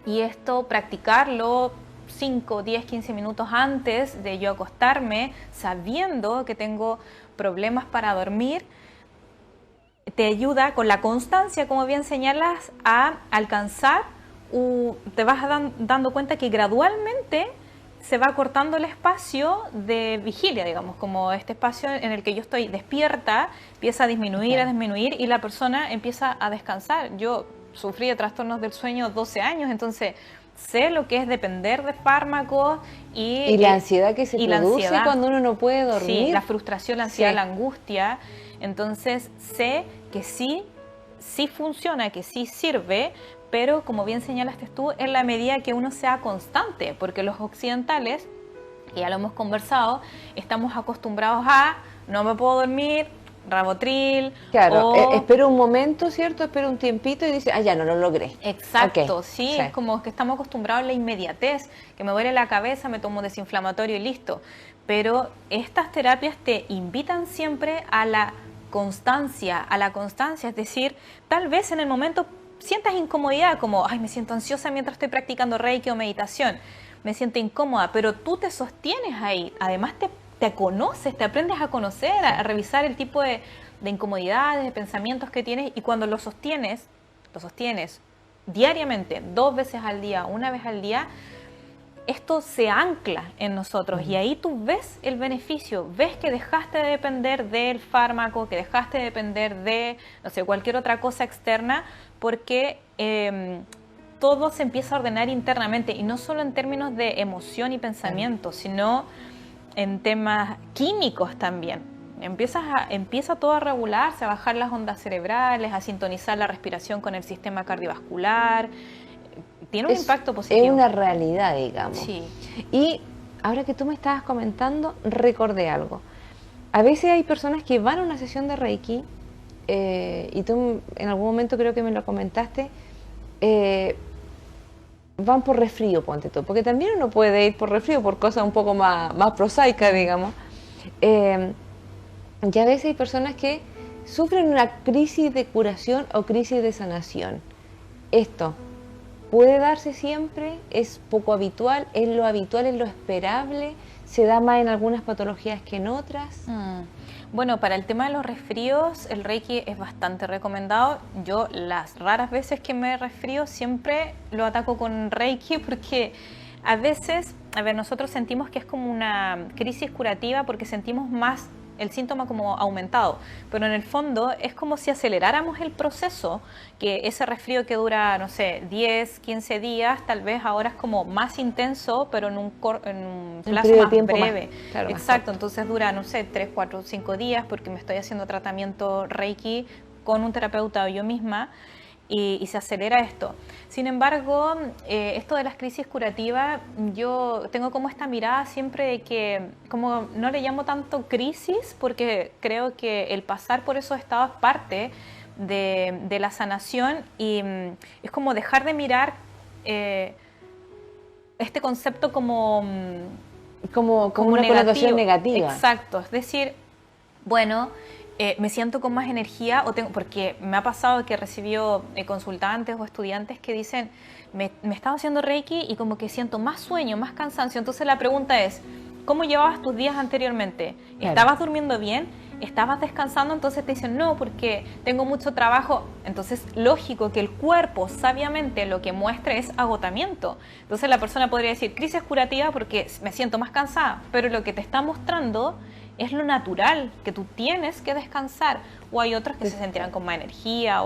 y esto practicarlo 5, 10, 15 minutos antes de yo acostarme, sabiendo que tengo problemas para dormir, te ayuda con la constancia, como bien señalas, a alcanzar, te vas dando cuenta que gradualmente se va cortando el espacio de vigilia, digamos, como este espacio en el que yo estoy despierta, empieza a disminuir, a disminuir y la persona empieza a descansar. Yo sufrí de trastornos del sueño 12 años, entonces sé lo que es depender de fármacos y la ansiedad que se produce cuando uno no puede dormir. Sí, la frustración, la ansiedad, la angustia. Entonces sé que sí funciona, que sí sirve, pero como bien señalaste tú, en la medida que uno sea constante, porque los occidentales, que ya lo hemos conversado, estamos acostumbrados a no me puedo dormir, Rabotril. Claro, espero un momento, ¿cierto? Espero un tiempito y dice, ya no lo logré. Exacto, okay. Sí, es como que estamos acostumbrados a la inmediatez, que me duele la cabeza, me tomo un desinflamatorio y listo. Pero estas terapias te invitan siempre a la constancia, es decir, tal vez en el momento sientas incomodidad, como, ay, me siento ansiosa mientras estoy practicando Reiki o meditación, me siento incómoda, pero tú te sostienes ahí, además te conoces, te aprendes a conocer, a revisar el tipo de incomodidades, de pensamientos que tienes, y cuando lo sostienes diariamente, 2 veces al día, 1 vez al día, esto se ancla en nosotros y ahí tú ves el beneficio, ves que dejaste de depender del fármaco, que dejaste de depender de, no sé, cualquier otra cosa externa, porque todo se empieza a ordenar internamente y no solo en términos de emoción y pensamiento, sino en temas químicos también. Empieza todo a regularse, a bajar las ondas cerebrales, a sintonizar la respiración con el sistema cardiovascular. Tiene un impacto positivo. Es una realidad, digamos. Sí. Y ahora que tú me estabas comentando, recordé algo. A veces hay personas que van a una sesión de Reiki, y tú en algún momento creo que me lo comentaste, van por resfrío, ponte tú, porque también uno puede ir por resfrío, por cosas un poco más prosaicas, digamos. Y a veces hay personas que sufren una crisis de curación o crisis de sanación. Esto puede darse siempre, es poco habitual, es lo habitual, es lo esperable, se da más en algunas patologías que en otras. Bueno, para el tema de los resfríos, el Reiki es bastante recomendado. Yo las raras veces que me resfrío siempre lo ataco con Reiki porque a veces, nosotros sentimos que es como una crisis curativa porque sentimos más el síntoma como aumentado, pero en el fondo es como si aceleráramos el proceso, que ese resfrío que dura, no sé, 10, 15 días, tal vez ahora es como más intenso, pero en un plazo más breve. Claro, exacto, entonces dura, no sé, 3, 4, 5 días porque me estoy haciendo tratamiento Reiki con un terapeuta o yo misma, y se acelera esto. Sin embargo, esto de las crisis curativas, yo tengo como esta mirada siempre de que, como no le llamo tanto crisis, porque creo que el pasar por esos estados es parte de la sanación y es como dejar de mirar este concepto como una connotación negativa. Exacto, es decir, bueno, me siento con más energía, porque me ha pasado que he recibido consultantes o estudiantes que dicen, me estaba haciendo Reiki y como que siento más sueño, más cansancio. Entonces la pregunta es, ¿cómo llevabas tus días anteriormente? ¿Estabas durmiendo bien? ¿Estabas descansando? Entonces te dicen, no, porque tengo mucho trabajo. Entonces, lógico que el cuerpo sabiamente lo que muestra es agotamiento. Entonces la persona podría decir, crisis curativa porque me siento más cansada, pero lo que te está mostrando es lo natural, que tú tienes que descansar, o hay otros que se sentirán con más energía.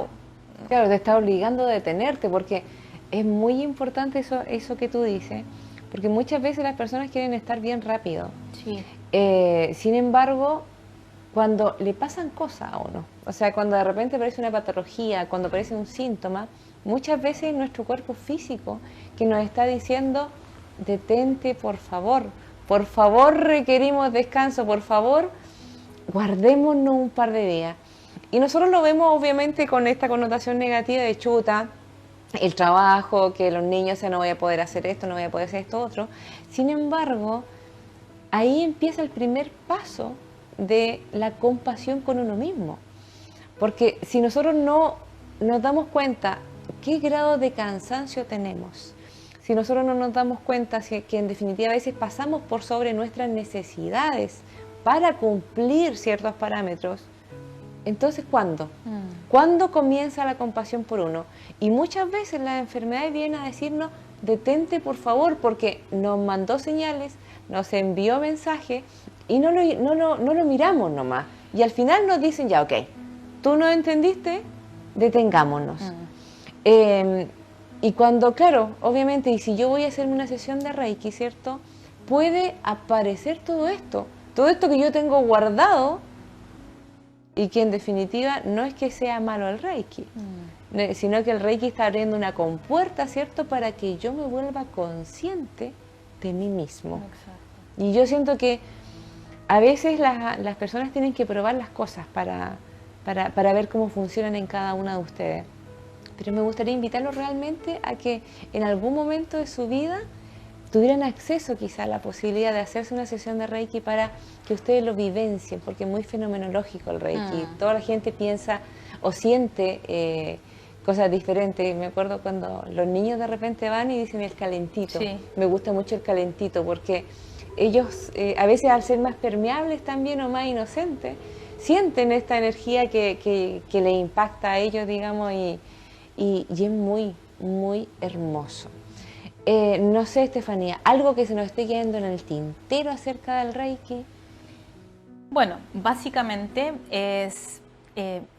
Claro, te está obligando a detenerte, porque es muy importante eso que tú dices, porque muchas veces las personas quieren estar bien rápido. Sí. Sin embargo, cuando le pasan cosas a uno, o sea, cuando de repente aparece una patología, cuando aparece un síntoma, muchas veces nuestro cuerpo físico que nos está diciendo, detente, por favor requerimos descanso, por favor, guardémonos un par de días. Y nosotros lo vemos obviamente con esta connotación negativa de chuta, el trabajo, que los niños, no voy a poder hacer esto, no voy a poder hacer esto otro. Sin embargo, ahí empieza el primer paso de la compasión con uno mismo. Porque si nosotros no nos damos cuenta qué grado de cansancio tenemos, si nosotros no nos damos cuenta que en definitiva a veces pasamos por sobre nuestras necesidades para cumplir ciertos parámetros, entonces ¿cuándo? ¿Cuándo comienza la compasión por uno? Y muchas veces las enfermedades vienen a decirnos, detente por favor, porque nos mandó señales, nos envió mensajes y no lo miramos nomás. Y al final nos dicen, ya, ok, tú no entendiste, detengámonos. Y cuando, claro, obviamente, y si yo voy a hacerme una sesión de Reiki, ¿cierto? Puede aparecer todo esto que yo tengo guardado y que en definitiva no es que sea malo el Reiki, sino que el Reiki está abriendo una compuerta, ¿cierto? Para que yo me vuelva consciente de mí mismo. Exacto. Y yo siento que a veces las personas tienen que probar las cosas para ver cómo funcionan en cada una de ustedes. Pero me gustaría invitarlos realmente a que en algún momento de su vida tuvieran acceso quizá a la posibilidad de hacerse una sesión de Reiki para que ustedes lo vivencien, porque es muy fenomenológico el Reiki. Toda la gente piensa o siente cosas diferentes. Me acuerdo cuando los niños de repente van y dicen el calentito. Sí. Me gusta mucho el calentito porque ellos a veces al ser más permeables también o más inocentes, sienten esta energía que les impacta a ellos, digamos, y es muy, muy hermoso. No sé, Estefanía, ¿algo que se nos esté quedando en el tintero acerca del Reiki? Bueno, básicamente es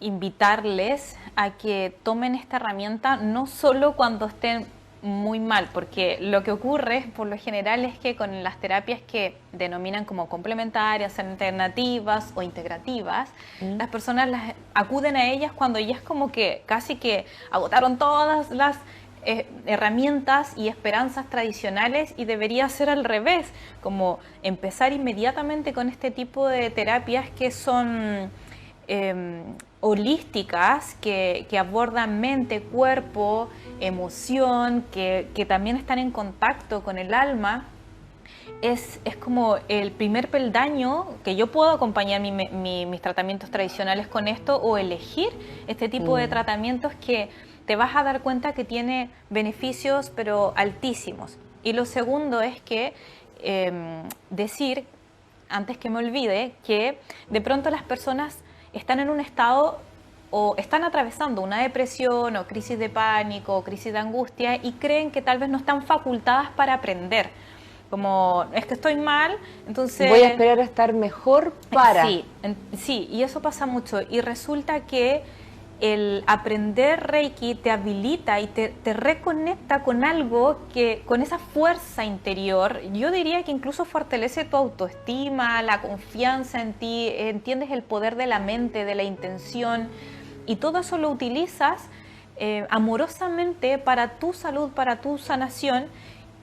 invitarles a que tomen esta herramienta no solo cuando estén muy mal, porque lo que ocurre por lo general es que con las terapias que denominan como complementarias, alternativas o integrativas, las personas acuden a ellas cuando ya es como que casi que agotaron todas las herramientas y esperanzas tradicionales, y debería ser al revés, como empezar inmediatamente con este tipo de terapias que son holísticas, que abordan mente, cuerpo, emoción, que también están en contacto con el alma. Es como el primer peldaño que yo puedo acompañar mis tratamientos tradicionales con esto, o elegir este tipo de tratamientos que te vas a dar cuenta que tiene beneficios pero altísimos. Y lo segundo es que decir, antes que me olvide, que de pronto las personas están en un estado o están atravesando una depresión o crisis de pánico o crisis de angustia y creen que tal vez no están facultadas para aprender. Como, es que estoy mal, entonces... voy a esperar a estar mejor para... Sí, y eso pasa mucho. Y resulta que el aprender Reiki te habilita y te reconecta con algo que, con esa fuerza interior, yo diría que incluso fortalece tu autoestima, la confianza en ti, entiendes el poder de la mente, de la intención, y todo eso lo utilizas amorosamente para tu salud, para tu sanación,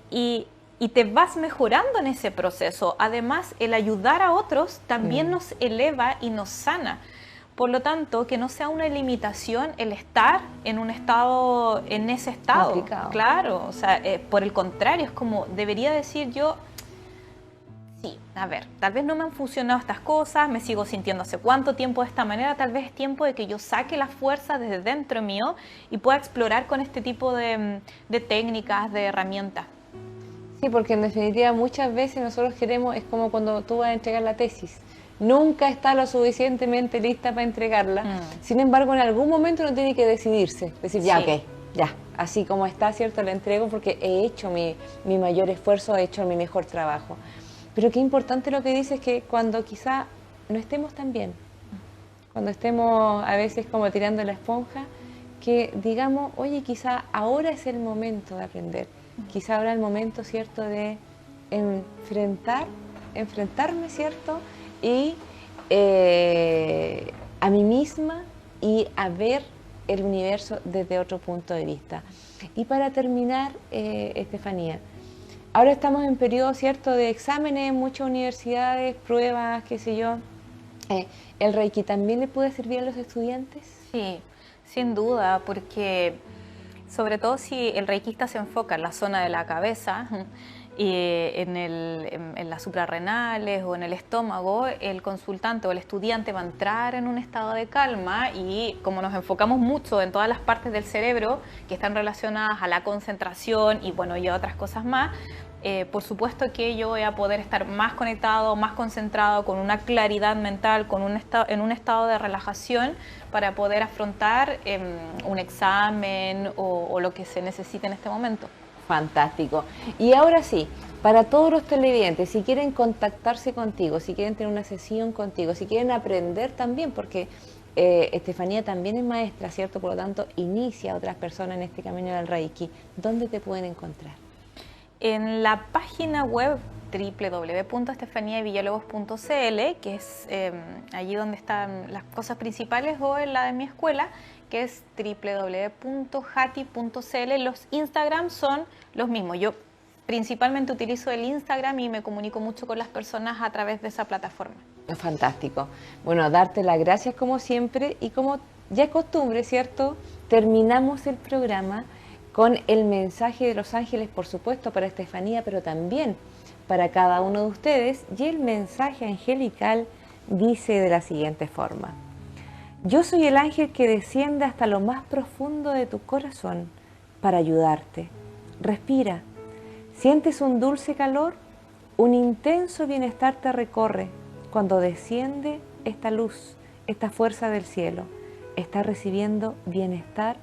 y te vas mejorando en ese proceso. Además, el ayudar a otros también nos eleva y nos sana. Por lo tanto, que no sea una limitación el estar en un estado, en ese estado. Complicado. Claro, o sea, por el contrario, es como debería decir yo, sí, a ver, tal vez no me han funcionado estas cosas, me sigo sintiendo hace cuánto tiempo de esta manera, tal vez es tiempo de que yo saque la fuerza desde dentro mío y pueda explorar con este tipo de técnicas, de herramientas. Sí, porque en definitiva muchas veces nosotros queremos, es como cuando tú vas a entregar la tesis. Nunca está lo suficientemente lista para entregarla. Sin embargo, en algún momento uno tiene que decidirse. Decir, ya, ok, ya, así como está, ¿cierto? La entrego porque he hecho mi mayor esfuerzo, he hecho mi mejor trabajo. Pero qué importante lo que dices, que cuando quizá no estemos tan bien, cuando estemos a veces como tirando la esponja, que digamos, oye, quizá ahora es el momento de aprender. Quizá ahora es el momento, ¿cierto?, de enfrentarme, ¿cierto?, y a mí misma y a ver el universo desde otro punto de vista. Y para terminar, Estefanía, ahora estamos en periodo, ¿cierto?, de exámenes en muchas universidades, pruebas, qué sé yo. ¿El Reiki también le puede servir a los estudiantes? Sí, sin duda, porque sobre todo si el reikista se enfoca en la zona de la cabeza, y en las suprarrenales o en el estómago, el consultante o el estudiante va a entrar en un estado de calma y como nos enfocamos mucho en todas las partes del cerebro que están relacionadas a la concentración y bueno, y a otras cosas más, por supuesto que yo voy a poder estar más conectado, más concentrado, con una claridad mental, en un estado de relajación para poder afrontar un examen o lo que se necesite en este momento. Fantástico. Y ahora sí, para todos los televidentes, si quieren contactarse contigo, si quieren tener una sesión contigo, si quieren aprender también, porque Estefanía también es maestra, ¿cierto? Por lo tanto, inicia a otras personas en este camino del Reiki. ¿Dónde te pueden encontrar? En la página web www.estefaniavillalobos.cl, que es allí donde están las cosas principales, o en la de mi escuela, que es www.hati.cl. Los Instagram son los mismos. Yo principalmente utilizo el Instagram y me comunico mucho con las personas a través de esa plataforma. Fantástico. Bueno, darte las gracias como siempre y como ya es costumbre, ¿cierto? Terminamos el programa con el mensaje de los ángeles, por supuesto, para Estefanía, pero también para cada uno de ustedes. Y el mensaje angelical dice de la siguiente forma: yo soy el ángel que desciende hasta lo más profundo de tu corazón para ayudarte. Respira. ¿Sientes un dulce calor? Un intenso bienestar te recorre cuando desciende esta luz, esta fuerza del cielo. Estás recibiendo bienestar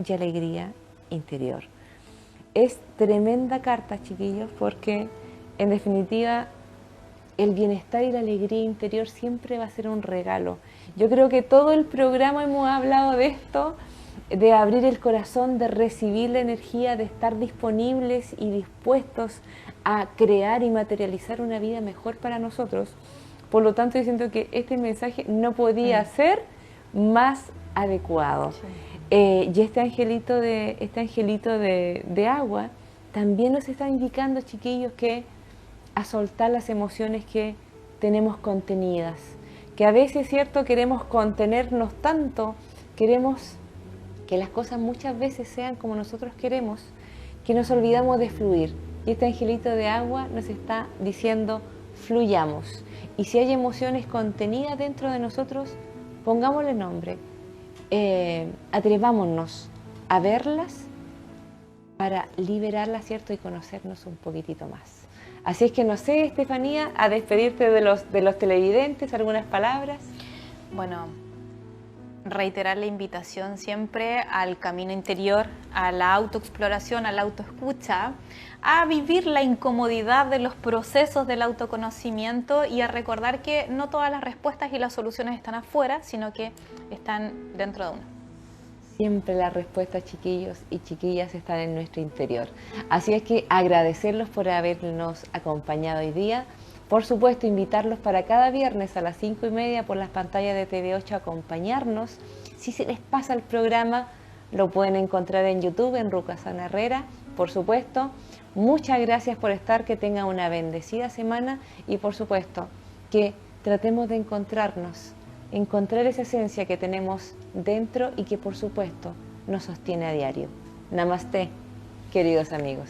y alegría interior. Es tremenda carta, chiquillos, porque en definitiva el bienestar y la alegría interior siempre va a ser un regalo. Yo creo que todo el programa hemos hablado de esto, de abrir el corazón, de recibir la energía, de estar disponibles y dispuestos a crear y materializar una vida mejor para nosotros. Por lo tanto, yo siento que este mensaje no podía ser más adecuado. Sí. Y este angelito de agua también nos está indicando, chiquillos, que a soltar las emociones que tenemos contenidas, que a veces, cierto, queremos contenernos tanto, queremos que las cosas muchas veces sean como nosotros queremos, que nos olvidamos de fluir. Y este angelito de agua nos está diciendo: fluyamos. Y si hay emociones contenidas dentro de nosotros, pongámosle nombre, atrevámonos a verlas para liberarlas, ¿cierto? Y conocernos un poquitito más. Así es que no sé, Estefanía, a despedirte de los televidentes, algunas palabras. Bueno, reiterar la invitación siempre al camino interior, a la autoexploración, a la autoescucha, a vivir la incomodidad de los procesos del autoconocimiento y a recordar que no todas las respuestas y las soluciones están afuera, sino que están dentro de uno. Siempre las respuestas, chiquillos y chiquillas, están en nuestro interior. Así es que agradecerlos por habernos acompañado hoy día. Por supuesto, invitarlos para cada viernes a las 5:30 por las pantallas de TV8 a acompañarnos. Si se les pasa el programa, lo pueden encontrar en YouTube, en Rucasana Herrera, por supuesto. Muchas gracias por estar, que tengan una bendecida semana y por supuesto que tratemos de encontrar esa esencia que tenemos dentro y que por supuesto nos sostiene a diario. Namaste, queridos amigos.